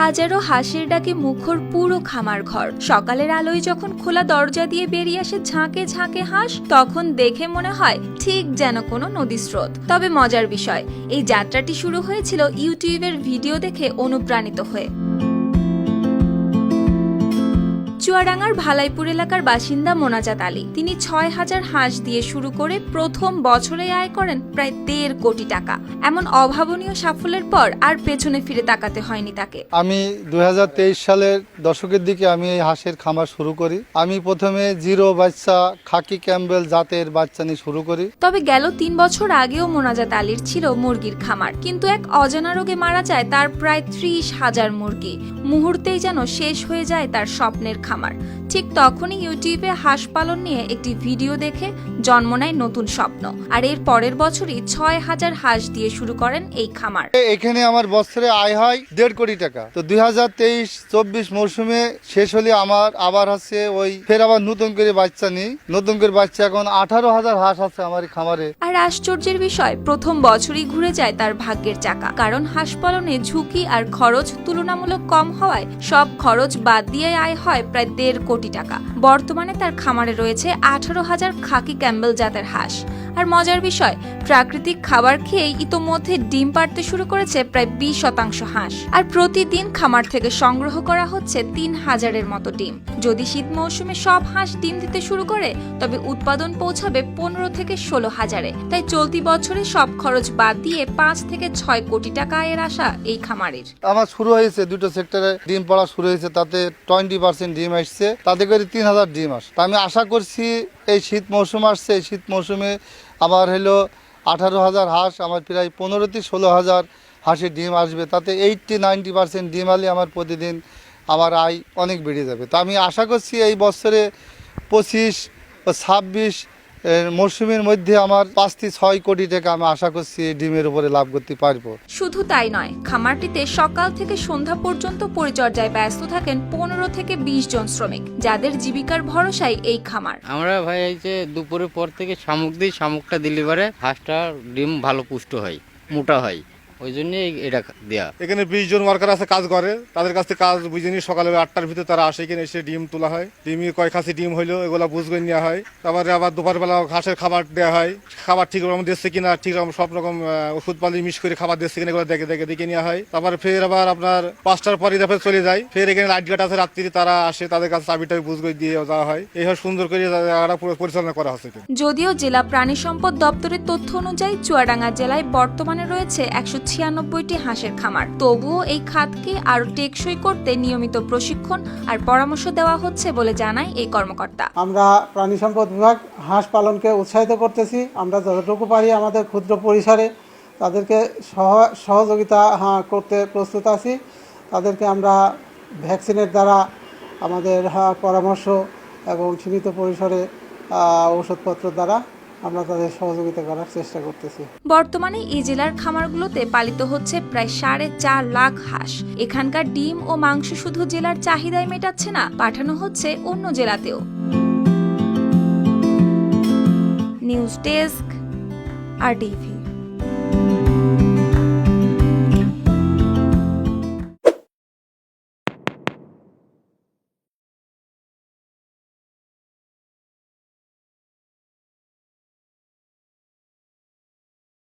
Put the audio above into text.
হাজারো হাঁসের ডাকে মুখর পুরো খামার ঘর। সকালের আলোয় যখন খোলা দরজা দিয়ে বেরিয়ে আসে ঝাঁকে ঝাঁকে হাঁস, তখন দেখে মনে হয় ঠিক যেন কোনো নদী স্রোত। তবে মজার বিষয়, এই যাত্রাটি শুরু হয়েছিল ইউটিউবের ভিডিও দেখে অনুপ্রাণিত হয়ে। চুয়াডাঙ্গার ভালাইপুর এলাকার বাসিন্দা মোনাজাত আলী। তিনি ৬,০০০ হাঁস দিয়ে শুরু করে প্রথম বছরে আয় করেন প্রায় ১.৫ কোটি টাকা। এমন অভাবনীয় সাফল্যের পর আর পেছনে ফিরে তাকাতে হয়নি তাকে। আমি ২০২৩ সালের দশকের দিকে আমি এই হাঁসের খামার শুরু করি। আমি প্রথমে জিরো বাচ্চা খাকি ক্যাম্বেল জাতের বাচ্চা নিয়ে শুরু করি। তবে গেল ৩ বছর আগেও মোনাজাত আলীর ছিল মুরগির খামার, কিন্তু এক অজানা রোগে মারা যায় তার প্রায় ৩০,০০০ মুরগি। মুহূর্তেই যেন শেষ হয়ে যায় তার স্বপ্নের খামার। ঠিক তখনই ইউটিউবে হাঁস পালন নিয়ে একটি ভিডিও দেখে জন্ম নেয় নতুন স্বপ্ন। আর এর পরের বছরই ৬,০০০ হাঁস দিয়ে শুরু করেন এই খামার। এখানে আমার বছরে আয় হয় ১.৫ কোটি টাকা। তো ২০২৩-২৪ মৌসুমে শেষ হলে আমার আবার আছে ফের আবার নতুন করে বাচ্চা নিই। নতুন করে বাচ্চা এখন ১৮,০০০ হাঁস আছে আমার খামারে। আর আশ্চর্যের বিষয়, প্রথম বছরই ঘুরে যায় তার ভাগ্যের চাকা। কারণ হাঁস পালনে ঝুঁকি আর খরচ তুলনামূলক কম হওয়ায় সব খরচ বাদ দিয়ে আয় হয় প্রায় ১.৫ কোটি টাকা। বর্তমানে তার খামারে রয়েছে ১৮,০০০ খাকি ক্যাম্বেল জাতের হাঁস। আর মজার বিষয়, প্রাকৃতিক খাবার খেয়ে ইতোমধ্যে ডিম পাড়তে শুরু করেছে প্রায় ২০% হাঁস। আর প্রতিদিন খামার থেকে সংগ্রহ করা হচ্ছে ৩,০০০-এর মতো ডিম। যদি শীত মৌসুমে সব হাঁস ডিম দিতে শুরু করে, তবে উৎপাদন পৌঁছাবে ১৫ থেকে ১৬,০০০-এ। তাই চলতি বছরে সব খরচ বাদ দিয়ে ৫ থেকে ৬ কোটি টাকা আয়ের আশা এই খামারের। আমার শুরু হয়েছে দুটো সেক্টরে ডিম পাড়া শুরু হয়েছে, তাতে 20% ডিম আসছে, তাতে করে ৩,০০০ ডিম আসে। আমি আশা করছি এই শীত মৌসুম আসছে, এই শীত মৌসুমে আমার ১৮,০০০ হাঁস, আমার প্রায় ১৫ থেকে ১৬,০০০ হাঁসের ডিম আসবে। তাতে 80-90% ডিম আলে আমার প্রতিদিন আমার আয় অনেক বেড়ে যাবে। তো আমি আশা করছি এই বছরে ২৫ ও ২৬ মৌসুমের মধ্যে আমার ৫ থেকে ৬ কোটি টাকা আমি আশা করছি ডিমের উপরে লাভ করতে পারবো। শুধু তাই নয়, খামারটিতে সকাল থেকে সন্ধ্যা পর্যন্ত পরিচর্যায় ব্যস্ত থাকেন ১৫ থেকে ২০ জন শ্রমিক, যাদের জীবিকার ভরসায় এই খামার। আমরা ভাই এই যে দুপুরের পর থেকে শামুক দিই, শামুকটা দিলে পরে হাঁসটা ডিম ভালো পুষ্ট হয়, মোটা হয়, ওই জন্য এটা দেয়া। এখানে ২০ জন ওয়ার্কার আছে, কাজ করে। তাদের কাছ থেকে কাজ বুঝে নিয়ে সকালে ৮টার ভিতরে তারা আসে, এখানে এসে ডিম তোলা হয়। ডিমে কয় খাসি ডিম হইলো এগুলো বুঝ করে নেওয়া হয়। তারপরে আবার দুপুরবেলা ঘাসের খাবার দেওয়া হয়। খাবার ঠিক রকম দিচ্ছে কিনা, ঠিক রকম সব রকম ওষুধ পালি মিক্স করে খাবার দিচ্ছে কিনা এগুলো দেখে নেওয়া হয়। তারপরে ফের আবার আপনার ৫টার পরে চলে যায়। ফের এখানে লাইট গার্ড আছে, রাত্রি তারা আসে, তাদের কাছে চাবিটা বুঝ করে দিয়ে দেওয়া হয়। এইভাবে সুন্দর করে পরিচালনা করা হচ্ছে। যদিও জেলা প্রাণী সম্পদ দপ্তরের তথ্য অনুযায়ী চুয়াডাঙ্গা জেলায় বর্তমানে রয়েছে ১৯৬টি হাঁসের খামার, তবুও এই খাতকে আরো টেকসই করতে নিয়মিত প্রশিক্ষণ আর পরামর্শ দেওয়া হচ্ছে বলে জানায় এই কর্মকর্তা। আমরা প্রাণী সম্পদ বিভাগ হাঁস পালনকে উৎসাহিত করতেছি। আমরা যতটুকু পারি আমাদের ক্ষুদ্র পরিসরে তাদেরকে সহযোগিতা করতে প্রস্তুত আছি। তাদেরকে আমরা ভ্যাকসিনের দ্বারা আমাদের পরামর্শ এবং সীমিত পরিসরে ঔষধপত্র দ্বারা আমরা তাদের সহযোগিতা করার চেষ্টা করতেছি। বর্তমানে এই জেলার খামারগুলোতে পালিত হচ্ছে প্রায় ৪.৫ লাখ হাঁস। এখানকার ডিম ও মাংস শুধু জেলার চাহিদাই মেটাচ্ছে না, পাঠানো হচ্ছে অন্য জেলাতেও। News desk, RTV।